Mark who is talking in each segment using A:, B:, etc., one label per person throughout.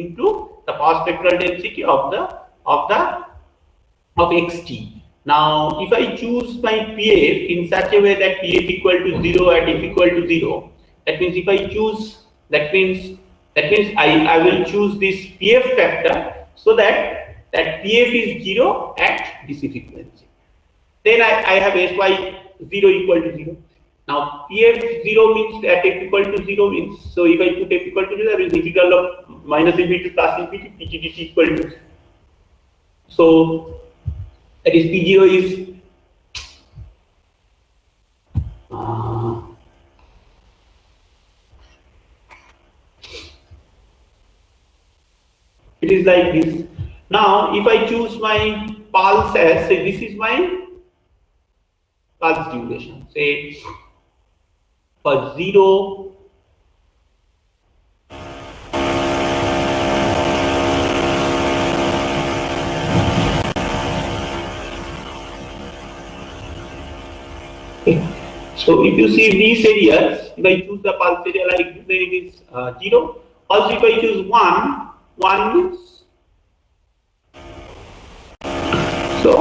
A: into the power spectral density of xt. Now, if I choose my PF in such a way that PF equal to 0 and F equal to 0, that means if I choose, that means I will choose this PF factor so that PF is 0 at DC frequency. Then I have Sy 0 equal to 0. Now PF 0 means that F equal to 0 means, so if I put F equal to 0, that means integral of minus infinity to plus infinity Pt dt equal to 0. So that is P0 is it is like this. Now if I choose my pulse as, say this is my pulse duration, say for 0 so if you see these areas, if I choose the pulse area like this, then it is 0. Also, if I choose 1 means, so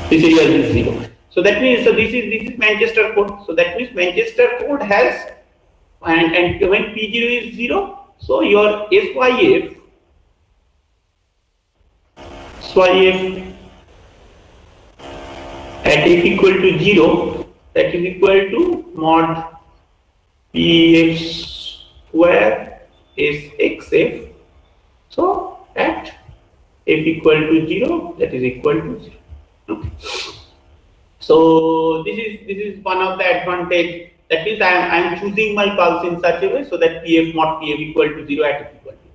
A: this area is 0. So that means, so this is Manchester code. So that means Manchester code has, and when P0 is 0, so your SYF at F equal to 0, that is equal to mod PF square SXF. So at F equal to 0, that is equal to 0. Okay. So this is one of the advantage. That means I am choosing my pulse in such a way so that PF mod PF equal to 0 at F equal to 0.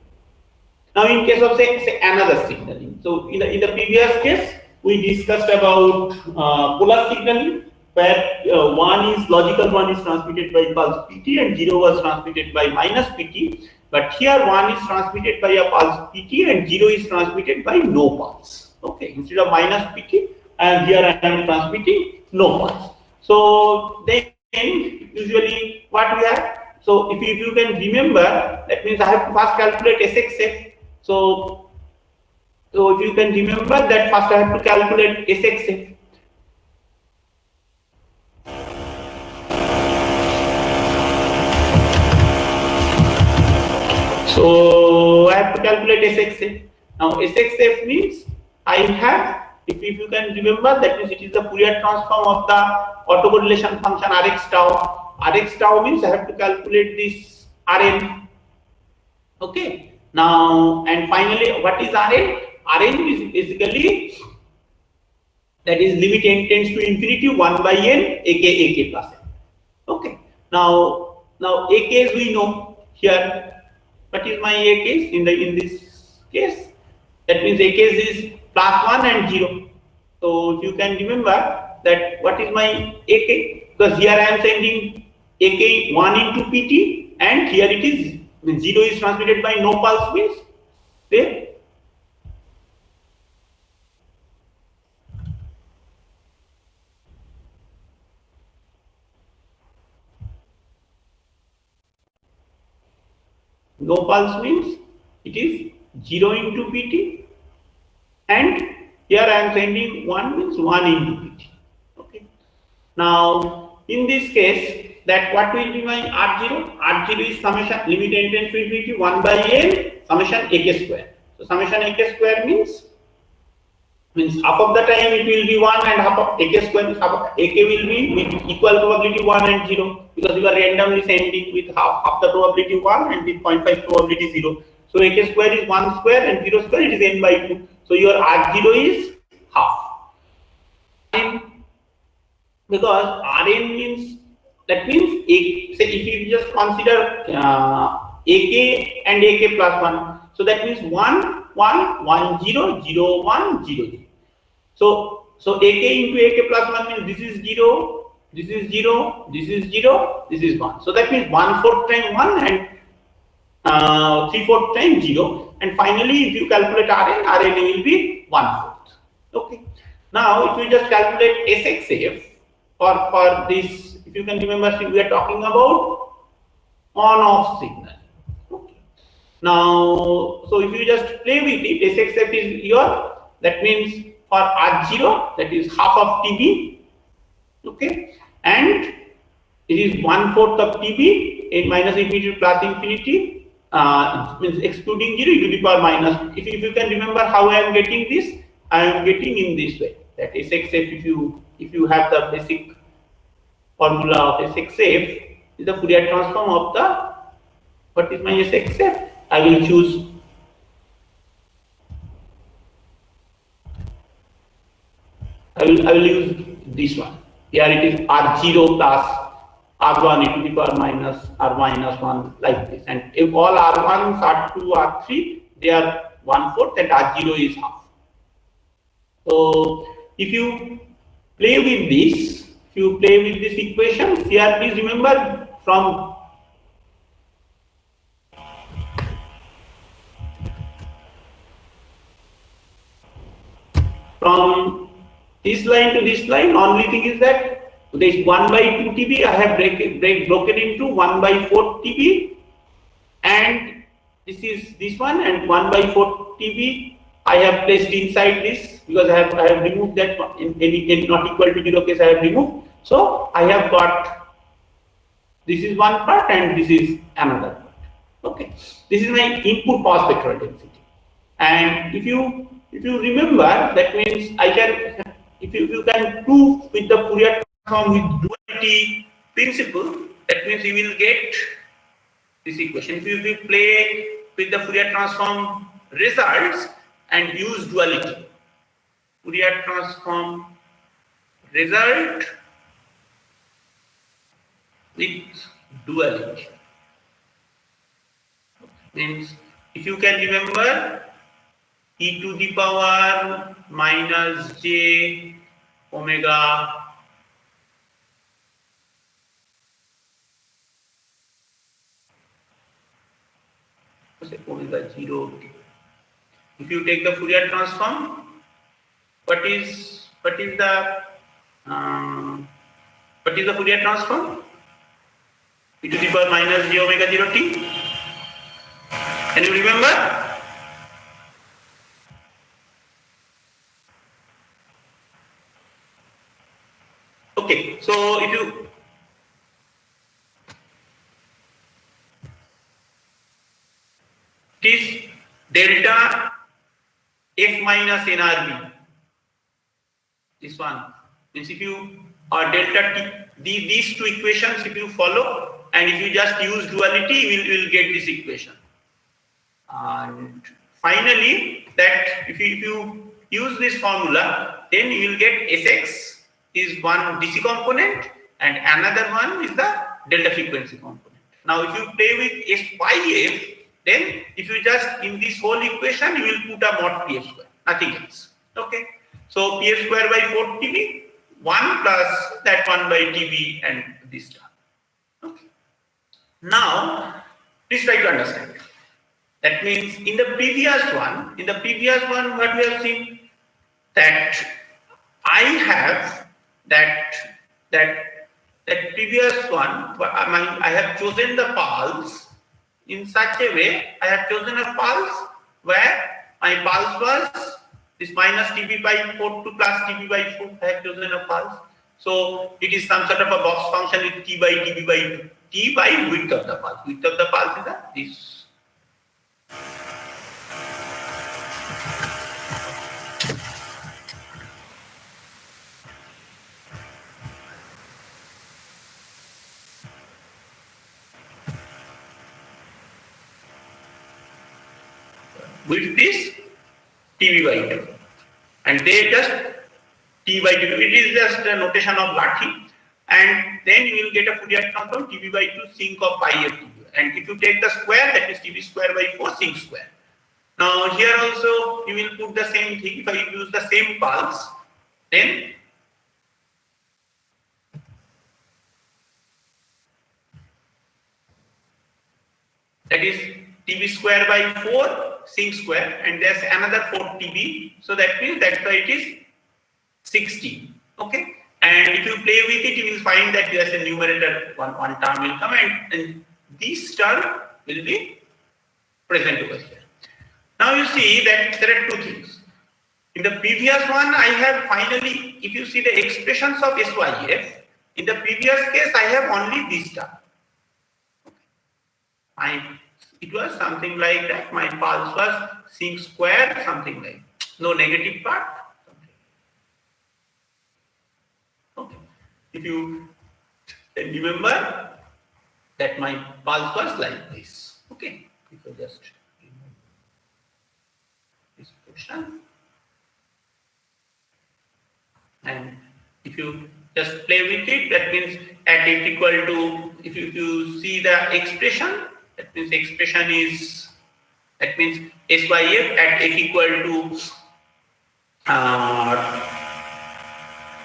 A: Now in case of say another signaling. So in the previous case we discussed about polar signaling, where 1 is logical 1 is transmitted by pulse PT and 0 was transmitted by minus PT. But here 1 is transmitted by a pulse PT and 0 is transmitted by no pulse. Okay, instead of minus PT, and here I am transmitting no pulse. So then usually what we have, so if you can remember, that means I have to first calculate SXF. So if you can remember that, first I have to calculate SXF. So I have to calculate SXF. Now SXF means I have, if you can remember, that means it is the Fourier transform of the autocorrelation function Rx tau. Rx tau means I have to calculate this Rn. Okay. Now and finally, what is Rn? Rn is basically, that is limit n tends to infinity 1 by n ak plus n. Okay. Now ak's we know here. What is my ak's in this case? That means ak's is plus 1 and 0. So if you can remember that, what is my ak? Because here I am sending ak 1 into pt, and here it is 0 is transmitted by no pulse means there. No pulse means it is 0 into pt, and here I am sending 1 means 1 into pt. Okay. Now in this case, that what will be my R0? R0 is summation limit n tends to infinity 1 by n summation ak square. So summation ak square means half of the time it will be 1 and half of ak square means half of ak will be with equal probability 1 and 0, because you are randomly sending with half the probability 1 and with 0.5 probability 0. So ak square is 1 square and 0 square, it is n by 2. So your R0 is half. Because Rn means, that means say if you just consider ak and ak plus 1, so that means 1 1 1 0 0 1 0 0. So ak into ak plus 1 means this is 0, this is 0, this is 0, this is 1. So that means 1/4 time 1 and 3/4 time 0, and finally if you calculate Rn will be 1/4. Okay. Now if you just calculate SXF for this, if you can remember, we are talking about on-off signal. Okay. Now, so if you just play with it, SXF is your, that means for R0, that is half of TB, okay, and it is 1/4 of TB in minus infinity plus infinity, means excluding 0 e to the power minus. If you can remember how I am getting this, I am getting in this way, that SXF, if you have the basic formula of SXF, is the Fourier transform of the, what is my SXF? I will choose I will use this one. Here it is R0 plus R1 e to the power minus R minus 1, like this. And if all R1s, R2, R3, they are 1/4 and R0 is half. So if you play with this, equation, here please remember from this line to this line, only thing is that this 1/2 TB I have broken into 1/4 TB, and this is this one, and 1/4 TB I have placed inside this, because I have removed that in any not equal to 0 case I have removed. So I have got, this is one part and this is another part. Okay, this is my input power spectral density. And if you remember, that means I can, if you can prove with the Fourier transform with duality principle, that means you will get this equation. If you play with the Fourier transform results and use duality, Fourier transform result with duality, means if you can remember, e to the power minus j omega omega 0. If you take the Fourier transform, what is the Fourier transform? E to the power minus j omega 0 t. Can you remember? Okay, so if you it is delta F minus NRB. This one means if you delta T, these two equations if you follow, and if you just use duality, you will get this equation. And finally, that if you use this formula, then you will get Sx is one DC component and another one is the delta frequency component. Now, if you play with S pi f, then if you just in this whole equation, you will put a mod Pf square, nothing else. Okay. So Pf square by 4 TB, 1 plus that 1 by TB and this term. Okay. Now, please try to understand. That means in the previous one, what we have seen, that I have that previous one, I have chosen the pulse in such a way, I have chosen a pulse where my pulse was this minus TB by 4 to plus TB by 4, I have chosen a pulse. So it is some sort of a box function with T by TB by 2, T by width of the pulse. Width of the pulse is this. Width is TB by 2, and they just T by 2. It is just a notation of Lathi, and then you will get a Fourier transform TB by 2 sinc of pi f TB. And if you take the square, that is TB square by 4 sinc square. Now here also you will put the same thing. If I use the same pulse, then that is TB square by 4 sinc square, and there's another 4 TB. So that means that's why it is 60. Okay. And if you play with it, you will find that there's a numerator, one term will come, and this term will be present over here. Now you see that there are two things. In the previous one, I have finally, if you see the expressions of SYF, in the previous case, I have only this term. It was something like that. My pulse was sinc square, something like no negative part. Okay. If you remember that my pulse was like this. Okay. People just remove this portion. And if you just play with it, that means at f equal to, if you see the expression, that means expression is, that means SYF at f equal to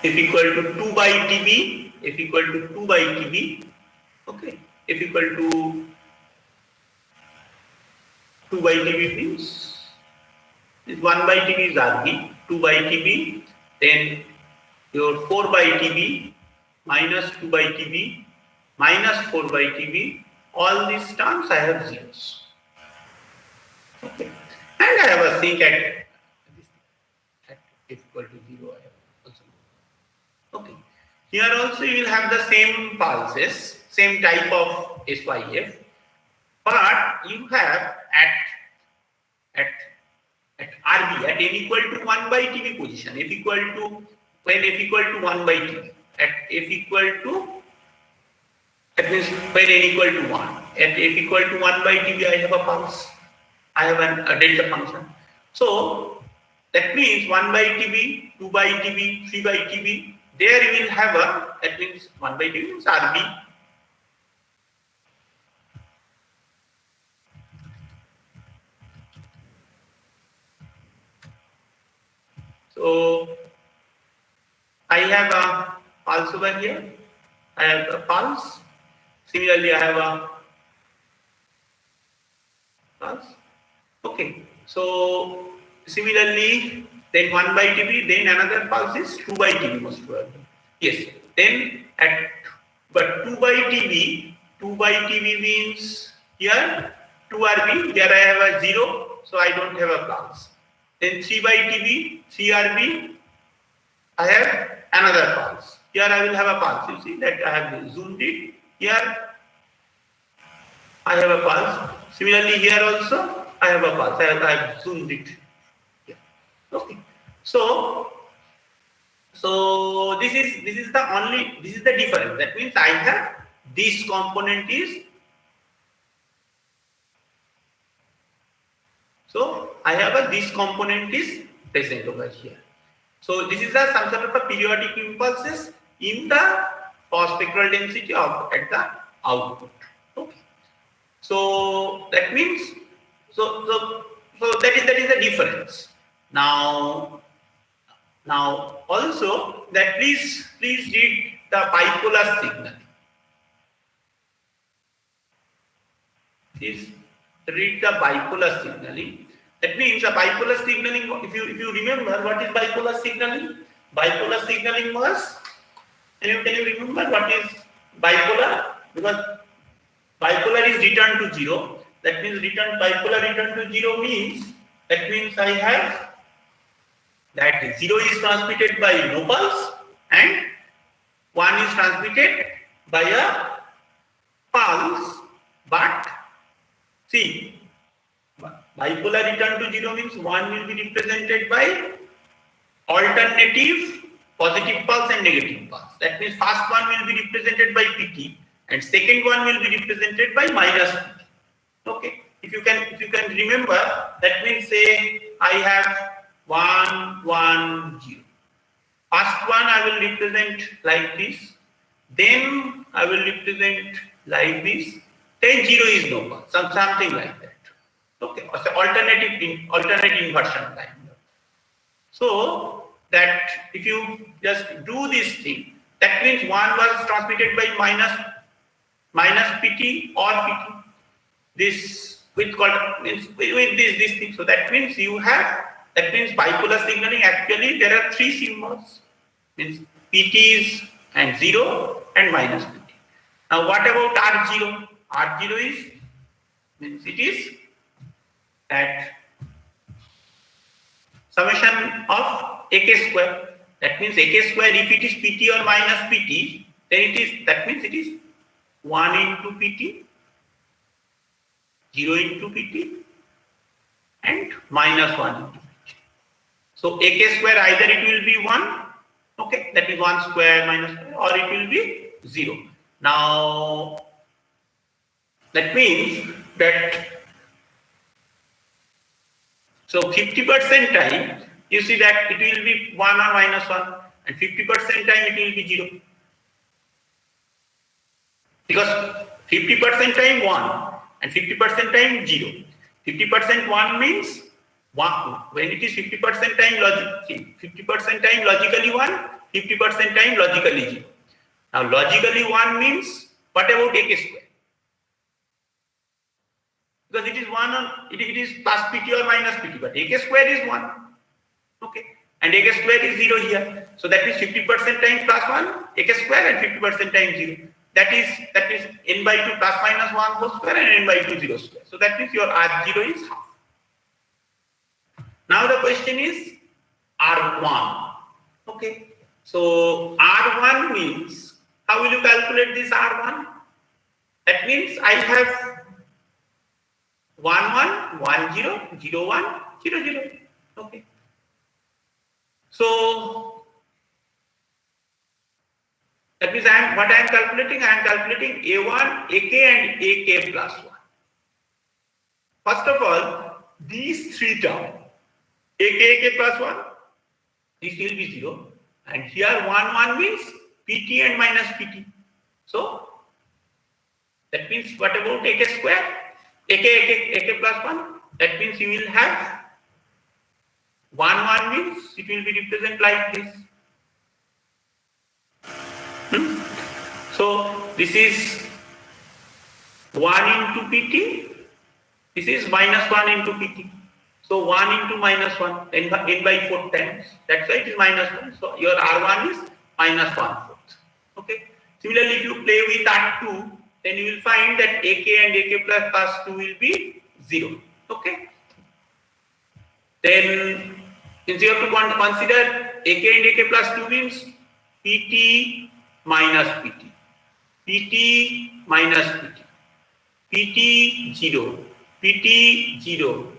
A: f equal to 2 by TB, f equal to 2 by TB, okay, f equal to 2 by TB means this 1 by TB is RB, 2 by TB, then your 4 by TB minus 2 by TB minus 4 by TB, all these terms I have zeros. Okay. And I have a sinc at f equal to 0. I have also. Okay. Here also you will have the same pulses, same type of SYF, but you have at RB at n equal to 1 by TB position, f equal to, when f equal to 1 by TB, at f equal to, that means when n equal to 1, at f equal to 1 by TB I have a pulse, I have a delta function. So that means 1 by TB, 2 by TB, 3 by TB, there you will have a, that means 1 by TB means RB. So I have a pulse over here, I have a pulse, similarly I have a pulse, okay, so similarly then 1 by TB, then another pulse is 2 by TB most probably, yes, then at, but 2 by TB means here 2 RB, here I have a 0, so I don't have a pulse, then 3 by TB, 3 RB, I have another pulse. Here I will have a pulse. You see that I have zoomed it. Here I have a pulse. Similarly, here also I have a pulse. I have zoomed it. Yeah. Okay. So this is the difference. That means I have this component is. So I have this component is present over here. So this is some sort of a periodic impulses in the spectral density of at the output. Okay. So that means so that is the difference. Now also that please read the bipolar signal. Please read the bipolar signaling. That means a bipolar signaling, if you remember what is bipolar signaling? Bipolar signaling was, can you remember what is bipolar? Because bipolar is return to 0. That means bipolar return to 0 means, that means I have that 0 is transmitted by no pulse and 1 is transmitted by a pulse, but see, bipolar return to 0 means 1 will be represented by alternative positive pulse and negative pulse. That means first one will be represented by PT and second one will be represented by minus PT. Okay. If you can remember, that means say I have 1, 1, 0. First one I will represent like this, then I will represent like this, then 0 is no pulse, something like that. Okay, so alternate inversion kind of. So that if you just do this thing, that means 1 was transmitted by minus PT or PT. This with this thing. So that means bipolar signaling, actually there are 3 symbols. Means PT is and 0 and minus PT. Now what about R0? R0 is, means it is at summation of AK square. That means AK square, if it is PT or minus PT, then it is, that means it is 1 into PT, 0 into PT, and minus 1 into PT. So AK square, either it will be 1, okay, that is 1 square minus square, or it will be 0. Now, that means that, so 50% time, you see that it will be 1 or minus 1, and 50% time it will be 0. Because 50% time 1 and 50% time 0. 50% 1 means 1. When it is 50% time, 50% time logically 1, 50% time logically 0. Now logically 1 means, what about AK square? Because it is 1 on, it is plus PT or minus PT, but AK square is 1. Okay. And AK square is 0 here. So that is 50% time plus 1 AK square and 50% time 0. That is n by 2 plus minus 1 whole square and n by 2 0 square. So that means your R0 is half. Now the question is R1. Okay. So R1 means, how will you calculate this R1? That means I have 1 1 1 0 0 1 0 0. Okay. So that means what I am calculating? I am calculating A1, AK and AK plus 1. First of all, these three terms, AK plus 1, this will be 0. And here 1 1 means PT and minus PT. So that means what about AK square? AK plus 1. That means you will have 1 1 means it will be represented like this. So this is 1 into PT. This is minus 1 into PT. So 1 into minus 1 n by 4 times. That's why it is minus 1. So your R1 is minus 1/4. Okay. Similarly, if you play with R2, then you will find that AK and AK plus 2 will be 0. Okay. Then since you have to consider AK and AK plus 2 means PT minus PT. PT minus PT. PT 0. PT 0.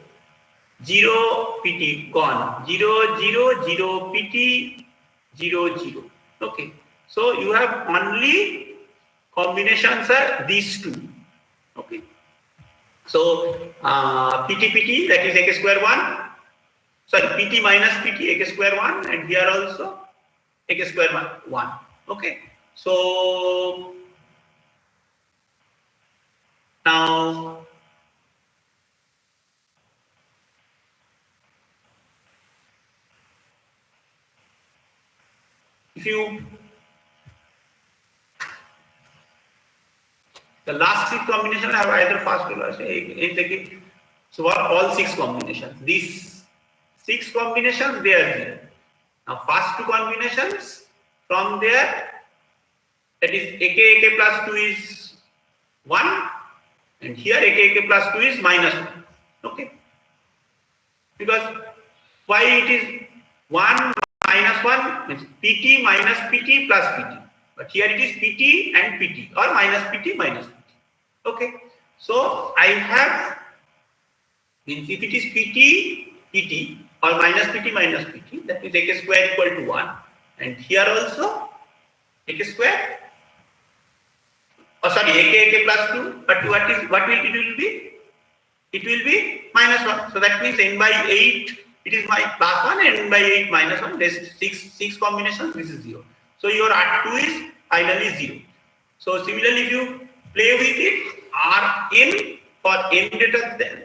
A: 0 PT gone. 0 0 0 PT 0 0. Okay. So you have only combinations are these two. Okay. So PT PT, that is AK square 1. Sorry, PT minus PT, AK square 1, and here also AK square 1. Okay. So now if you, the last 6 combinations have either fast or last. So what all 6 combinations? These 6 combinations they are 0. Now first 2 combinations from there, that is AK plus 2 is 1, and here AK plus 2 is minus 1. Okay. Because why it is 1 minus 1 means PT minus PT plus PT. But here it is PT and PT or minus PT minus PT. Okay. So I have, means if it is PT, PT or minus PT minus PT, that means AK square equal to 1. And here also AK square, sorry, AK plus 2, but what will it will be? It will be minus 1. So that means n by 8, it is my plus 1, and n by 8 minus 1. There's 6 combinations, this is 0. So your R2 is finally 0. So similarly, if you play with it, Rn for n greater than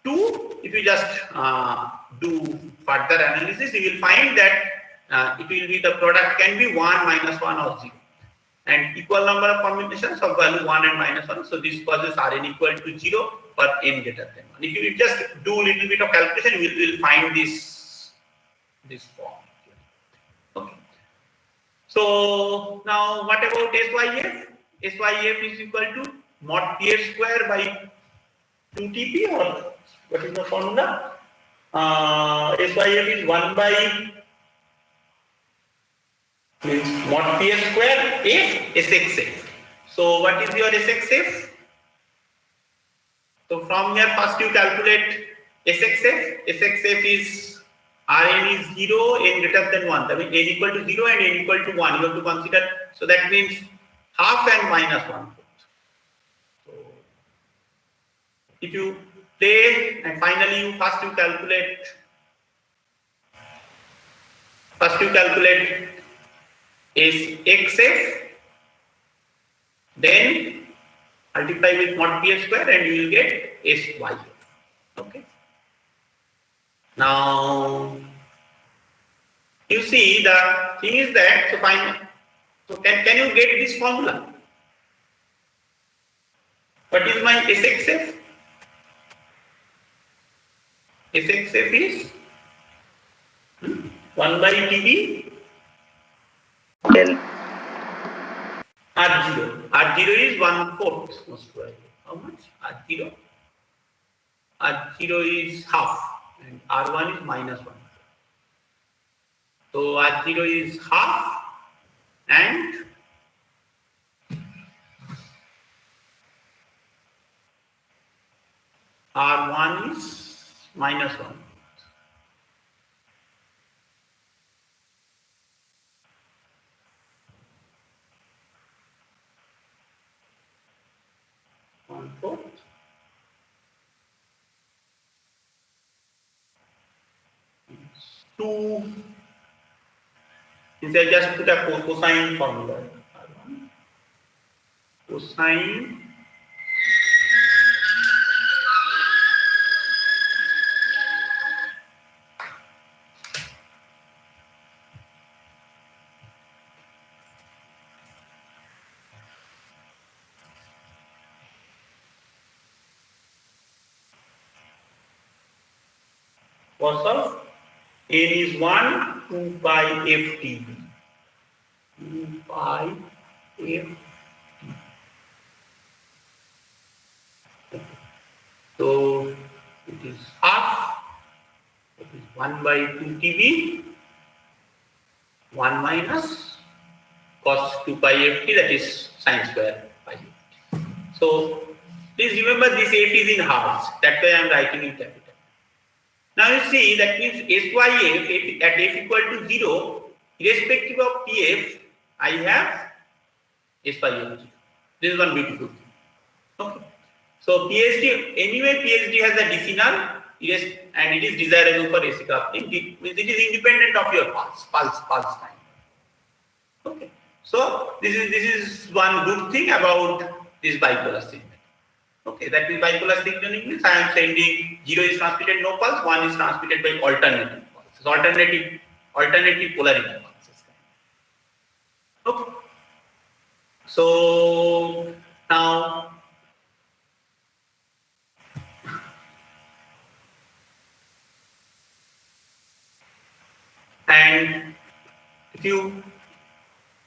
A: 2, if you just do further analysis, you will find that it will be, the product can be 1 minus 1 or 0. And equal number of combinations of value 1 and minus 1. So this causes Rn equal to 0 for n greater than 1. If you just do a little bit of calculation, you will find this form. Okay. So now what about SYF? SYF is equal to mod PF square by 2TP, or What is the formula? SYF is 1 by means mod PS square F SXF. So what is your SXF? So from here first you calculate SXF. SXF is Rn is 0, n greater than 1. That means n equal to 0 and n equal to 1. You have to consider. So that means half and minus 1/4. So if you play and finally you first you calculate SXF, then multiply with mod PS square and you will get SYF. Okay. Now you see the thing is that so can you get this formula? What is my SXF? SXF is 1 by TB L R0. R0 is 1/4 most probably. How much? R0? R0 is half and R1 is minus 1. So R0 is half and R1 is minus 1. Two. Instead, just put a cosine formula. Cosine cos of n is 1, 2 pi ft. 2 pi ft. So it is half. It is 1 by 2 TB. 1 minus cos 2 pi ft, that is sine square pi ft. So please remember this f is in halves. That's why I am writing in capital. Now you see that means SYF at f equal to 0, irrespective of PF, I have SYF. This is one beautiful thing. Okay. So PSD, anyway PSD has a decimal, and it is desirable for AC coupling. It is independent of your pulse time. Okay. So this is one good thing about this bipolar signal. Okay, that means bipolar signaling means I am sending 0 is transmitted no pulse, 1 is transmitted by alternating pulses, alternative polarity pulses. Okay. So now and if you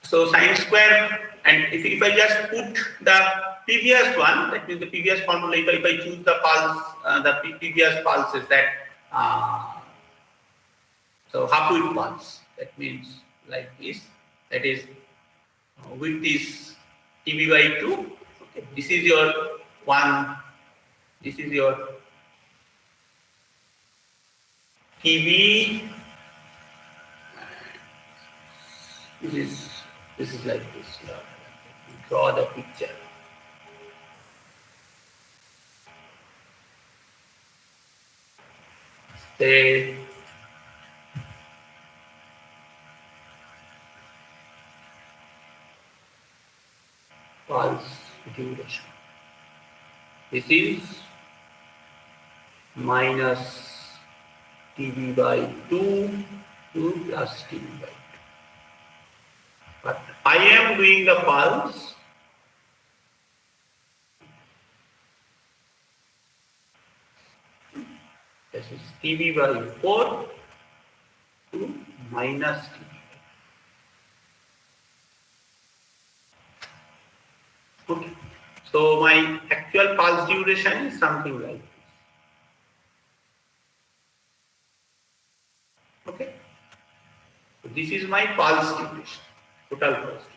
A: sine square, and if I just put the previous one, that means the previous formula, if I choose the pulse, the previous pulse is that so half width pulse, that means like this, that is width is TB by 2. Okay, this is your one, this is your TB, this is like this. Draw the picture. Say pulse duration. This is minus TB by 2 plus TB by 2. But I am doing the pulse this is TB by 4 to minus TB. Okay. So my actual pulse duration is something like this. Okay. So this is my pulse duration, total pulse duration.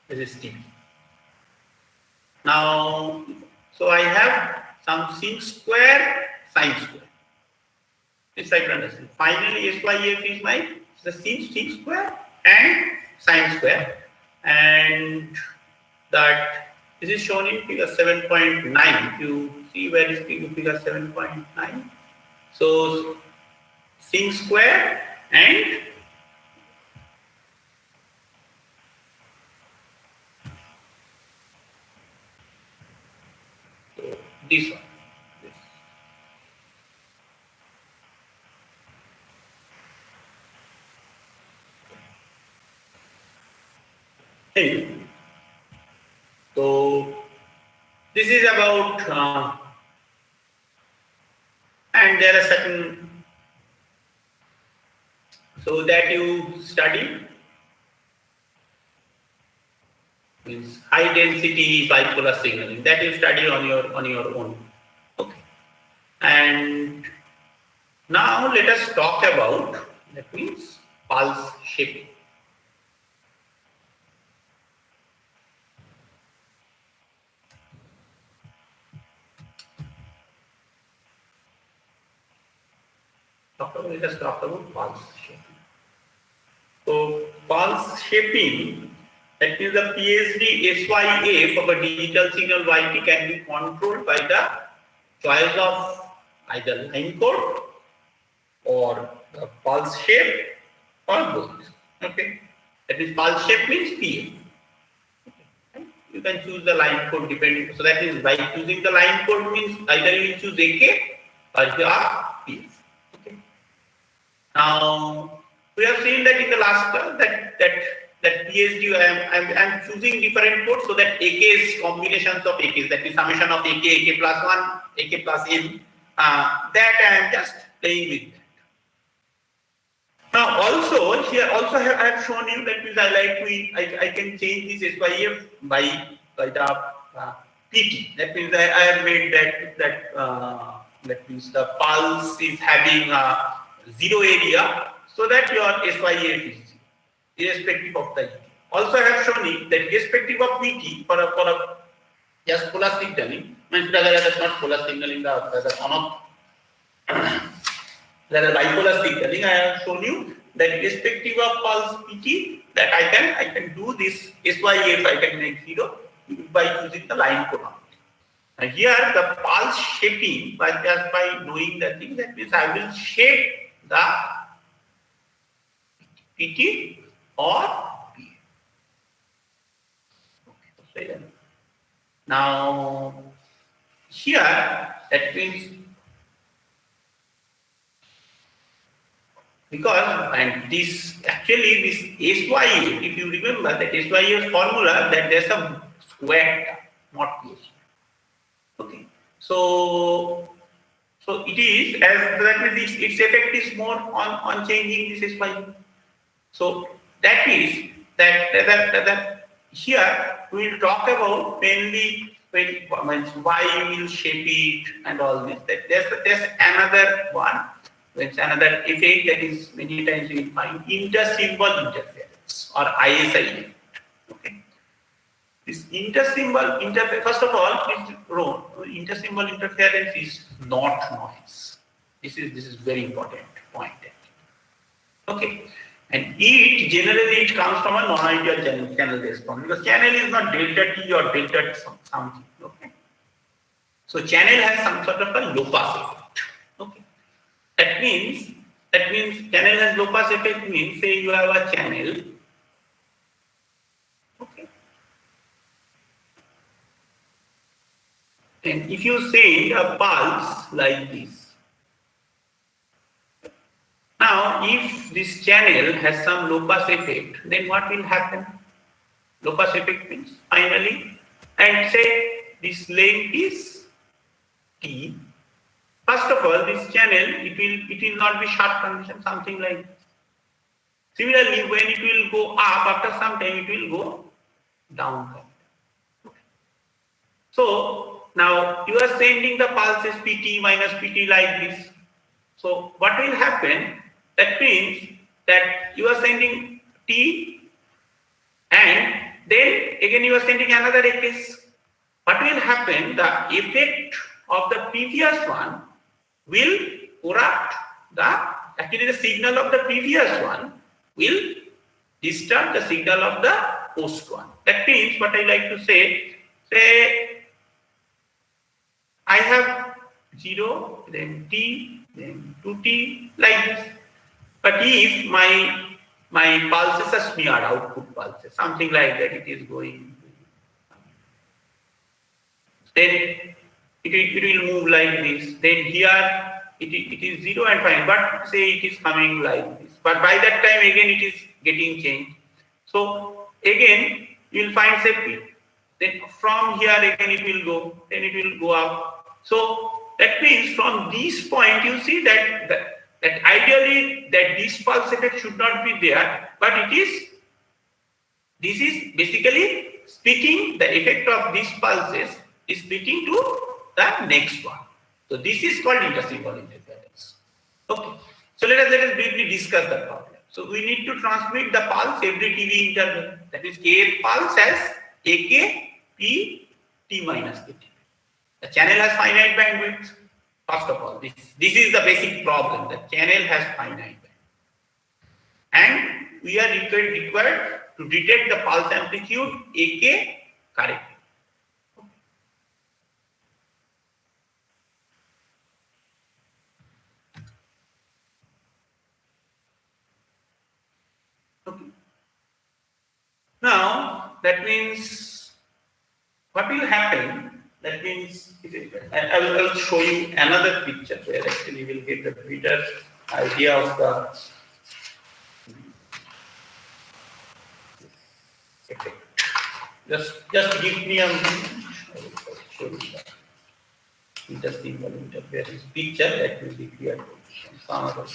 A: This is TB. Now, so I have some sin square, sine square. This I can understand. Finally, SYF is my the sin square and sine square, and that this is shown in figure 7.9. If you see where is figure 7.9, so sin square and so this one. So this is about and there are certain so that you study means high density bipolar signaling that you study on your own. Okay, and now let us talk about that means pulse shaping. Let us talk about pulse shaping. So pulse shaping, that means the PSD SYF of a digital signal YT can be controlled by the choice of either line code or the pulse shape or both. Okay, that is pulse shape means PA. Okay. You can choose the line code depending. So that is by choosing the line code means either you will choose AK or you are PF. Now we have seen that in the last class that PSD I am choosing different codes so that AKs combinations of AKs, that is summation of AK plus 1, AK plus N, that I am just playing with that. Now also here also I have shown you that means I can change this SYF by the PT. That means I have made that means the pulse is having zero area, so that your SYF is irrespective of the ET. Also, I have shown you that irrespective of VT for a just polar signaling, means rather not polar signaling, rather bipolar signaling. I have shown you that irrespective of pulse PT, that I can do this SYF, I can make zero by using the line code. And here the pulse shaping, but just by knowing the thing, that means I will shape the PT or PA. Okay. Now here that means because and this actually this SYF, if you remember that SYF formula that there's a square term, not PH. Okay, so it is as that means its effect is more on changing this SYF. So that is that here we will talk about mainly why we will shape it and all this. That there's another one, there's another effect that is many times we will find intersymbol interference or ISI effect. Okay. This intersymbol interference, first of all, please note, intersymbol interference is not noise. This is very important point. Okay. And it generally it comes from a non-ideal channel response, because channel is not delta T or delta something. Okay. So channel has some sort of a low pass effect. Okay. That means channel has low pass effect means say you have a channel. Okay. And if you send a pulse like this. Now, if this channel has some low pass effect, then what will happen? Low pass effect means finally, and say this length is T. First of all, this channel it will not be sharp condition, something like this. Similarly, when it will go up after some time, it will go down. Okay. So now you are sending the pulses PT minus PT like this. So what will happen? That means that you are sending T and then again you are sending another X. What will happen? The effect of the previous one will corrupt actually the signal of the previous one will disturb the signal of the post one. That means what I like to say I have 0, then T, then 2T, like this. But if my pulses are smeared, output pulses, something like that, it is going, then it will move like this. Then here it is 0 and fine, but say it is coming like this. But by that time again it is getting changed. So again you will find safety. Then from here again it will go, then it will go up. So that means from this point you see that ideally that this pulse effect should not be there, but this is basically speaking, the effect of these pulses is speaking to the next one. So this is called intersymbol interference. Okay. So let us briefly discuss the problem. So we need to transmit the pulse every TV interval. That is K pulse as AK P T minus KT. The channel has finite bandwidth. First of all, this is the basic problem. The channel has finite bandwidth, and we are required to detect the pulse amplitude AK correctly. Okay. Now that means what will happen? That means I will show you another picture where actually we will get the better idea of the effect. Just give me a minute. I will show you the intersymbol interference picture that will be clear from some other.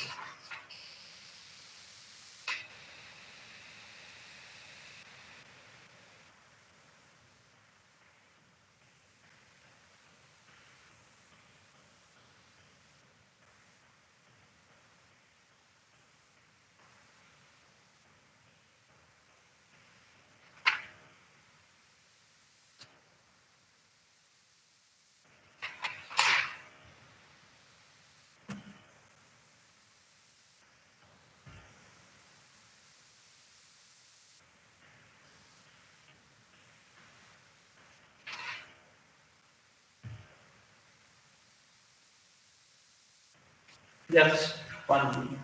A: Just 1 minute.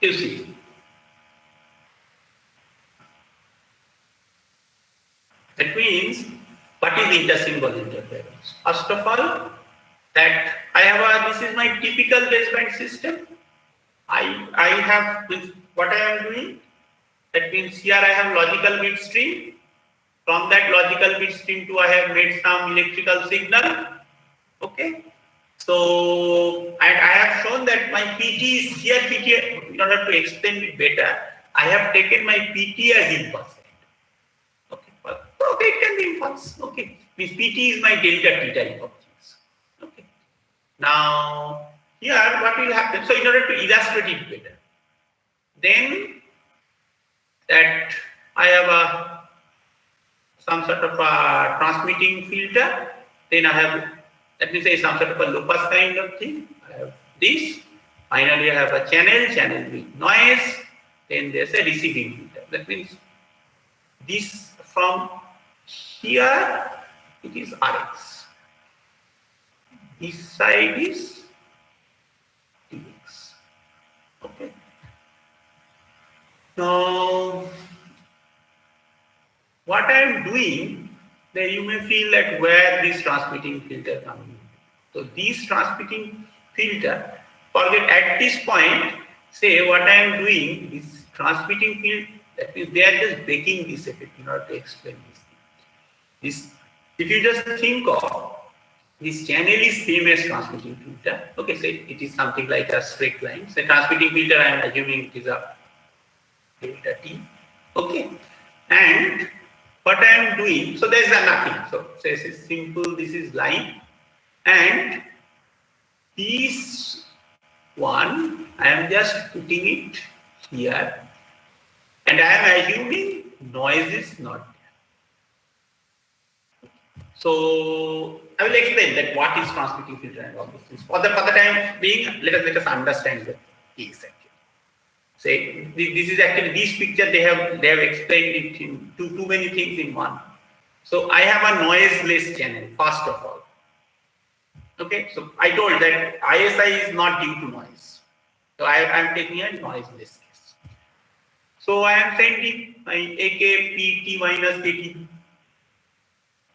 A: You see, that means what is intersymbol interference? First of all, that I have this is my typical baseband system. I have this, what I am doing. That means here I have logical bit stream. From that logical bit stream to I have made some electrical signal. Okay. So, and I have shown that my PT is here, PT, in order to explain it better, I have taken my PT as impulse. Okay, okay, it can be impulse. Okay, means PT is my delta T type of things. Okay, now here what will happen? So, in order to illustrate it better, then that I have some sort of a transmitting filter, then I have, let me say, some sort of a low pass kind of thing. I have this. Finally, I have a channel with noise. Then there's a receiving filter. That means this from here, it is Rx. This side is Tx. Okay. Now, what I am doing, then you may feel that where this transmitting filter comes in. So this transmitting filter, forget at this point, say what I am doing, this transmitting field, that means they are just breaking this effect in order to explain this thing. This, if you just think of this channel is same as transmitting filter. Okay, so it is something like a straight line. So transmitting filter, I am assuming it is a delta T. Okay, and what I am doing, so there is nothing. So this is simple, this is line, and this one, I am just putting it here, and I am assuming noise is not there. So I will explain that what is transmitting filter and all these things. For the time being, let us understand the case actually. Say this is actually this picture they have explained it in too many things in one. So I have a noiseless channel first of all. Okay, so I told that ISI is not due to noise. So I am taking a noiseless case. So I am sending my AK PT minus KT.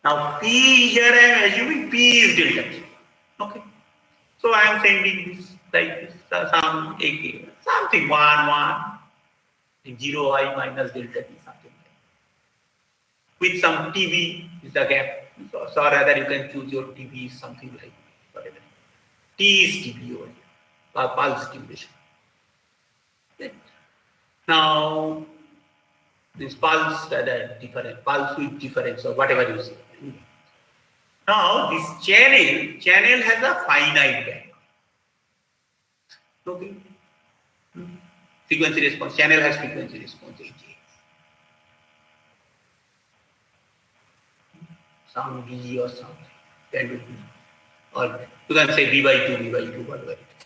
A: Now P here I am assuming P is delta T. Okay, so I am sending this like this, some AK, something 1 0 I minus delta T, something like that. With some TB is the gap. So rather you can choose your TB is something like whatever. T is TB over here, pulse stimulation. Okay. Now this pulse different, pulse with difference or whatever you say. Now this channel has a finite band. Okay. Frequency response, channel has frequency response, AJ. Some V or something, or you can say V by 2, whatever it is.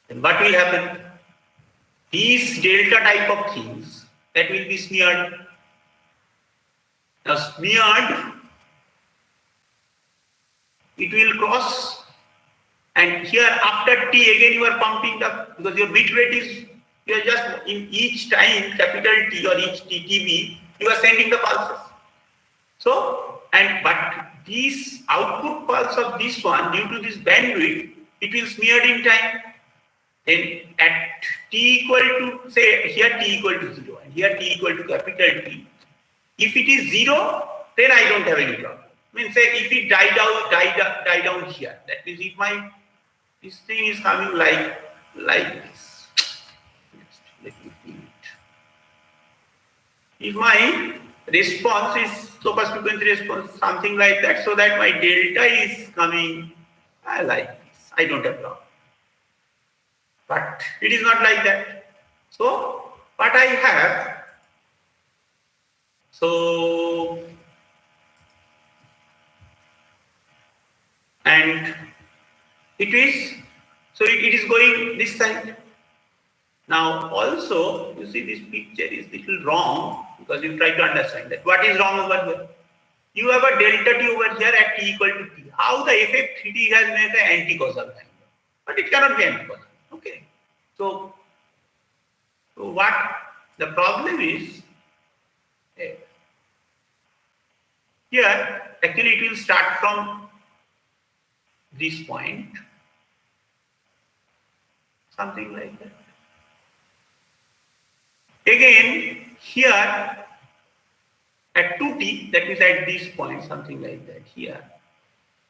A: And what will happen? These delta type of things that will be smeared. Now smeared, it will cross. And here after T again you are pumping up because your bit rate is, you are just in each time capital T or each TTB you are sending the pulses. So but this output pulse of this one due to this bandwidth it will smeared in time. Then at T equal to, say here T equal to 0 and here T equal to capital T. If it is 0, then I don't have any problem. I mean, say if it die down here, that means if this thing is coming like this. Let me feel it. If my response is low pass frequency response, something like that, so that my delta is coming like this, I don't have problem. But it is not like that. So what I have, and it is going this side. Now also you see this picture is little wrong because you try to understand that what is wrong over here. You have a delta T over here at T equal to T. How the effect T has made the anti-causal kind of, but it cannot be anti-causal. Okay. So what the problem is, here actually it will start from this point, something like that. Again here at 2T, that is at this point, something like that here.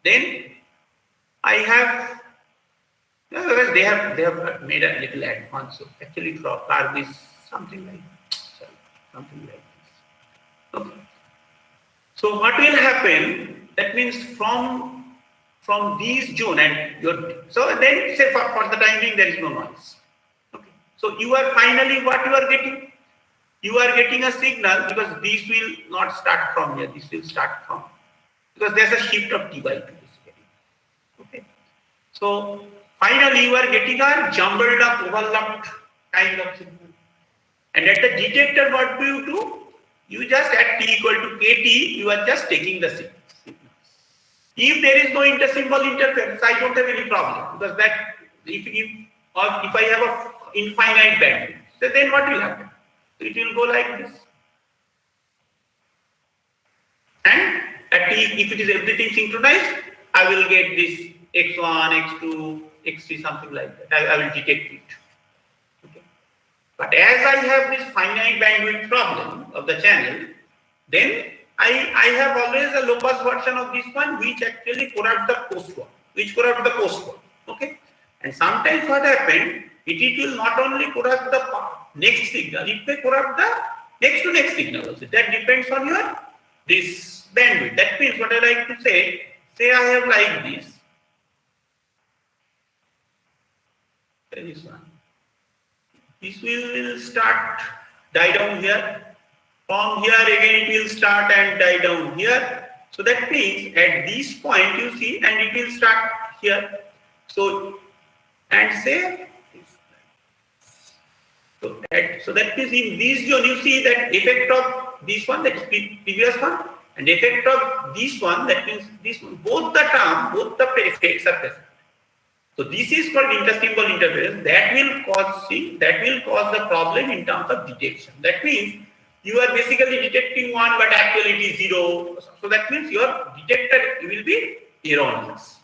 A: Then I have, well, they have made a little advance. So actually, curve is something like, sorry, something like this. Okay. So what will happen? That means from these zone and your, so then say for the time being there is no noise. Okay. So you are finally what you are getting? You are getting a signal because this will not start from here. This will start from, because there's a shift of d by 2 basically. Okay. So finally you are getting a jumbled up, overlapped kind of signal. And at the detector, what do? You just at t equal to kt, you are just taking the signals. If there is no intersymbol interference, I don't have any problem, because that if I have a infinite bandwidth, so then what will happen? It will go like this. And at t, if it is everything synchronized, I will get this x1, x2, x3, something like that. I will detect it. Okay. But as I have this finite bandwidth problem of the channel, then I have always a low pass version of this one which actually corrupts the post one. Okay. And sometimes what happened, it will not only corrupt the next signal, it may corrupt the next to next signal also. That depends on your this bandwidth. That means what I like to say I have like this. This one. This will start, die down here. From here again it will start and die down here. So that means at this point you see, and it will start here. So and say so that means in this zone you see that effect of this one, that is previous one, and effect of this one, that means this one, both the effects are present. So this is called intersymbol interference. That will cause the problem in terms of detection. That means you are basically detecting one, but actually it is zero. So that means your detector will be erroneous.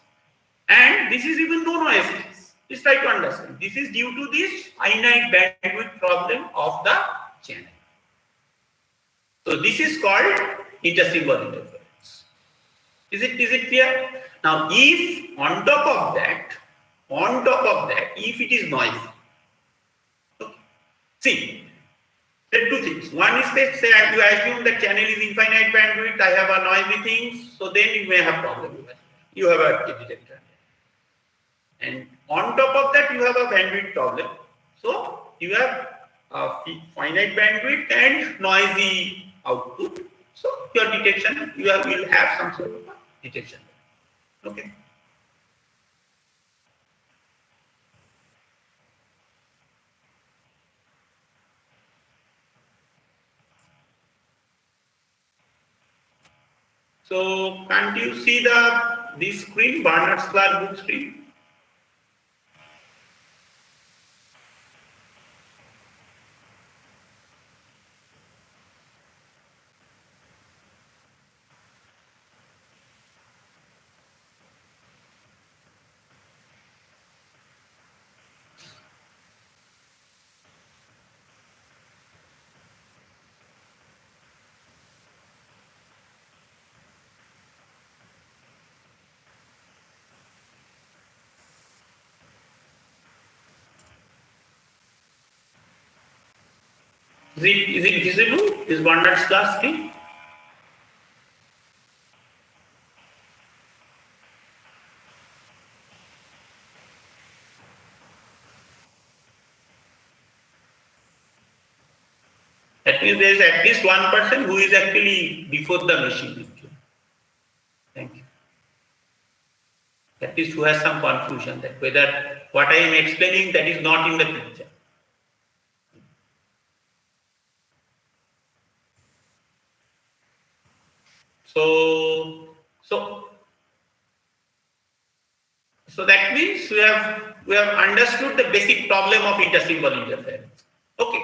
A: And this is even no noise case. Just try to understand. This is due to this finite bandwidth problem of the channel. So this is called intersymbol interference. Is it clear? Now, if on top of that, if it is noisy, okay. See, there are two things. One is that say you assume that channel is infinite bandwidth, I have a noisy thing, so then you may have problem with it. You have a detector. And on top of that, you have a bandwidth problem. So you have a finite bandwidth and noisy output. So your detection, will have some sort of a detection. Okay. So can't you see this screen, Barnard's Clark book screen? Is it visible? Is Barnard's Clark screen? That means there is at least one person who is actually before the machine. Thank you. At least who has some confusion that whether what I am explaining that is not in the picture. So that means we have understood the basic problem of intersymbol interference. Okay.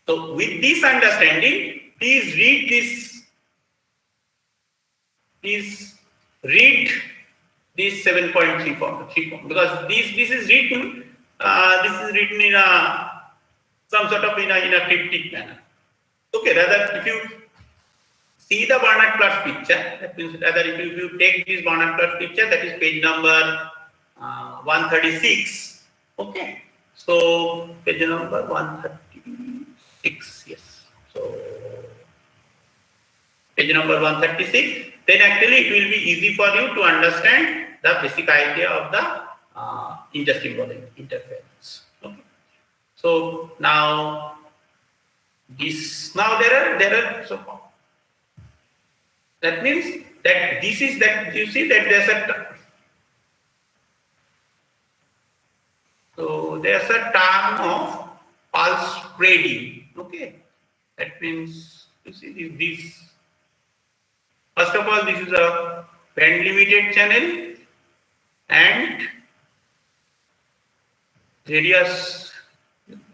A: So with this understanding, please read this 7.3 form, because this is written in some sort of in a cryptic manner. Okay, rather if you see the Barnard Clark picture, that means rather if you take this Barnard Clark picture, that is page number 136. Okay. So page number 136. Yes. So page number 136. Then actually it will be easy for you to understand the basic idea of the intersymbol interference. Okay. So now there are so that means that this is that you see that there's a term of pulse spreading. Okay, that means you see this. First of all, this is a band limited channel and various.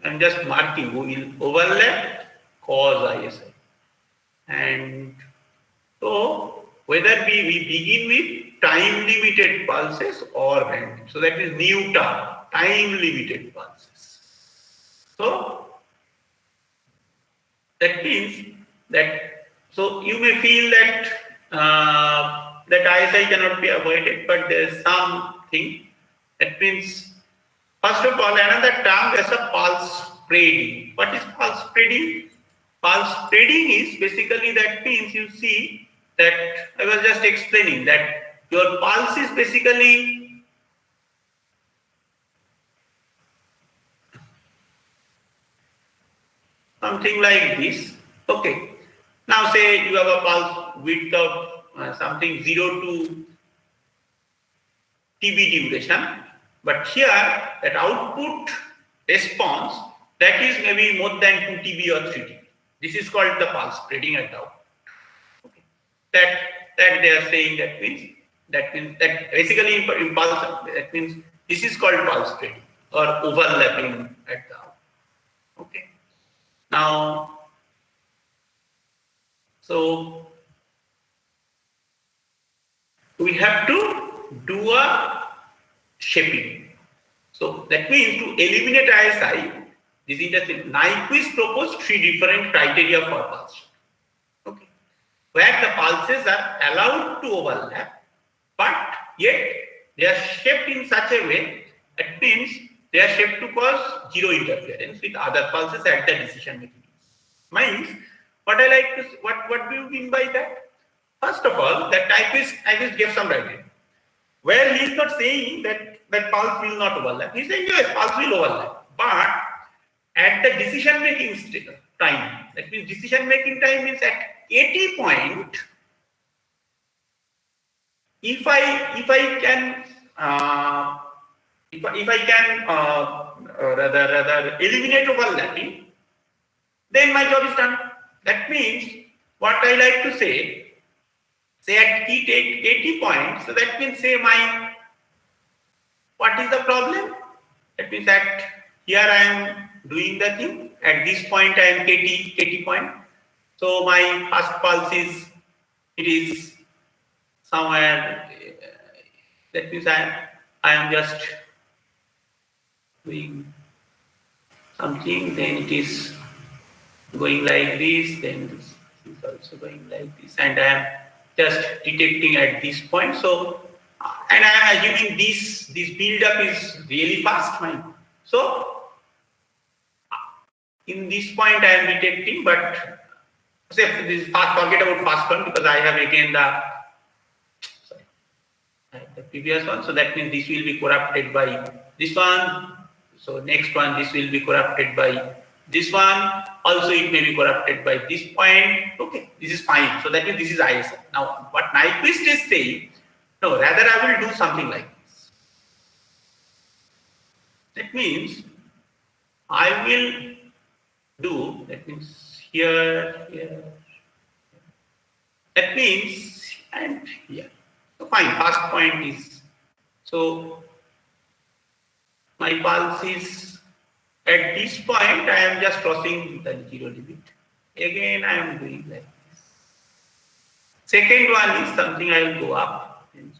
A: I'm just marking who will overlap cause ISI, and so whether we begin with time limited pulses or band. So that is new term, time limited pulses. So that means that so you may feel that that ISI cannot be avoided, but there is something that means first of all another term is a pulse spreading. What is pulse spreading? Pulse spreading is basically that means you see that I was just explaining that your pulse is basically something like this. Okay. Now say you have a pulse width of something 0 to TB duration, but here that output response that is maybe more than 2 TB or 3 TB. This is called the pulse spreading at the output. Okay. That they are saying that means that basically in pulse that means this is called pulse spreading or overlapping at the output. Okay. Now so we have to do a shaping. So that means to eliminate ISI, this is the Nyquist proposed 3 different criteria for pulse. Okay, where the pulses are allowed to overlap, but yet they are shaped in such a way that means they are shaped to cause zero interference with other pulses at the decision making. Means what I like to what do you mean by that? First of all, that Nyquist gave some criteria. Where he is not saying that pulse will not overlap. He is saying yes, pulse will overlap. But at the decision making time, that means decision making time means at 80 point, if I can rather eliminate overlapping, then my job is done. That means what I like to say at 80 points, so that means say what is the problem? That means that here I am doing the thing, at this point I am KT point. So my first pulse it is somewhere, that means I am just doing something, then it is going like this, then this is also going like this, and I am just detecting at this point. So, and I am assuming this build up is really fast, right? So, in this point I am detecting, but say this fast, forget about fast one because I have again the previous one. So that means this will be corrupted by this one. So next one, this will be corrupted by this one. Also, it may be corrupted by this point. Okay, this is fine. So that means this is ISI. Now, what Nyquist is saying, no, rather I will do something like this. That means I will do, that means here. That means, and here. So fine, first point is, so my pulse is at this point, I am just crossing the zero limit. Again, I am doing like this. Second one is something I will go up, then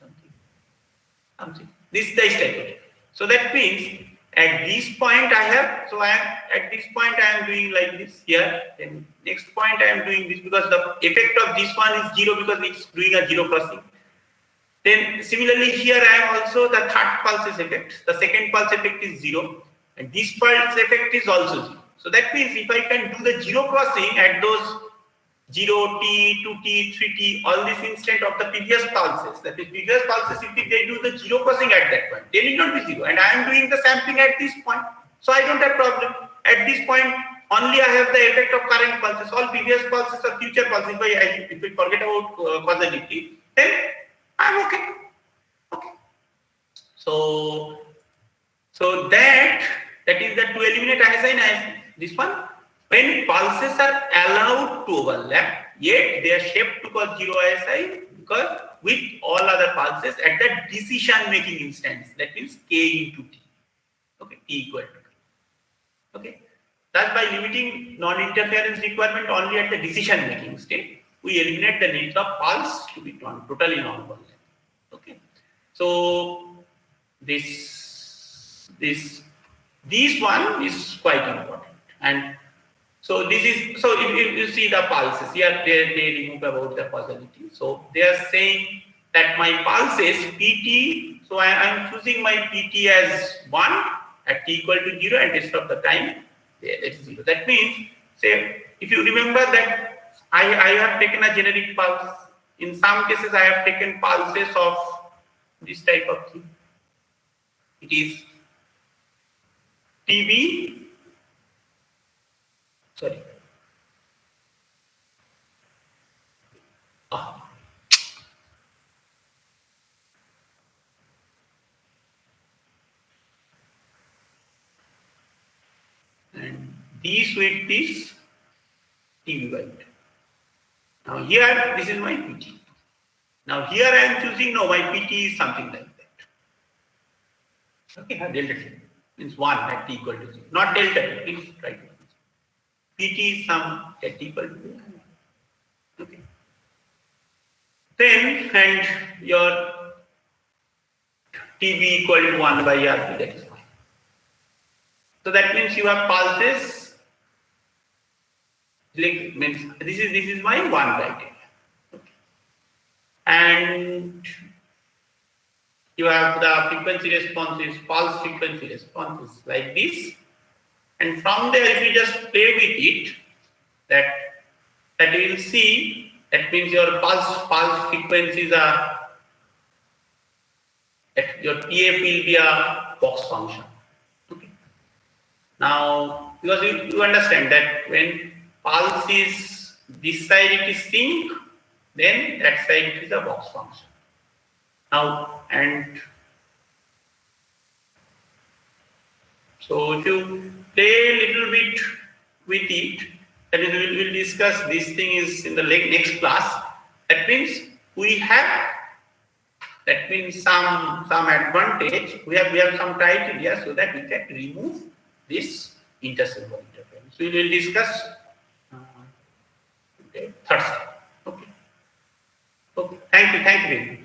A: something. This type of it. So that means at this point I have, so I am at this point I am doing like this here. Then next point I am doing this because the effect of this one is zero because it's doing a zero crossing. Then similarly here I am also the third pulses effect. The second pulse effect is 0 and this pulse effect is also 0. So that means if I can do the 0 crossing at those 0, t, 2t, 3t, all this instant of the previous pulses, that is previous pulses, if they do the 0 crossing at that point, they need not be 0. And I am doing the sampling at this point. So I don't have problem. At this point, only I have the effect of current pulses. All previous pulses or future pulses, if we forget about causality, then I'm okay. Okay. So that is the to eliminate ISI. This one, when pulses are allowed to overlap, yet they are shaped to cause 0 ISI because with all other pulses at the decision-making instance, that means k into t. Okay, t equal to k. Okay. Thus, by limiting non-interference requirement only at the decision-making state, we eliminate the need of pulse to be totally non-overlap. Okay. So this one is quite important. And so this is, so if you see the pulses here, they remove about the causality. So they are saying that my pulses pt, so I am choosing my pt as 1 at t equal to 0 and rest of the time it's 0. That means, say, if you remember that I have taken a generic pulse. In some cases I have taken pulses of this type of thing. It is TB, sorry. And this width is TB wide. Now here, this is my PT. Now here I am choosing, no, my PT is something like that. Okay, delta T means 1 at t equal to 0. Not delta T, please try to. PT is some at t equal to 0. Okay. Then, and your TB equal to 1 by RP, that is fine. So that means you have pulses, like, means this is my 1 criteria. Okay. And you have the frequency responses, pulse frequency responses like this. And from there, if you just play with it, that you will see, that means your pulse frequencies are, your TF will be a box function. Okay. Now, because you understand that when pulse is this side it is sync, then that side it is a box function. Now, and so if you play a little bit with it, that is, we will discuss this thing is in the next class. That means we have, that means some advantage. We have some criteria so that we can remove this intersymbol interference. We will discuss okay, third side. Okay. Okay. Thank you.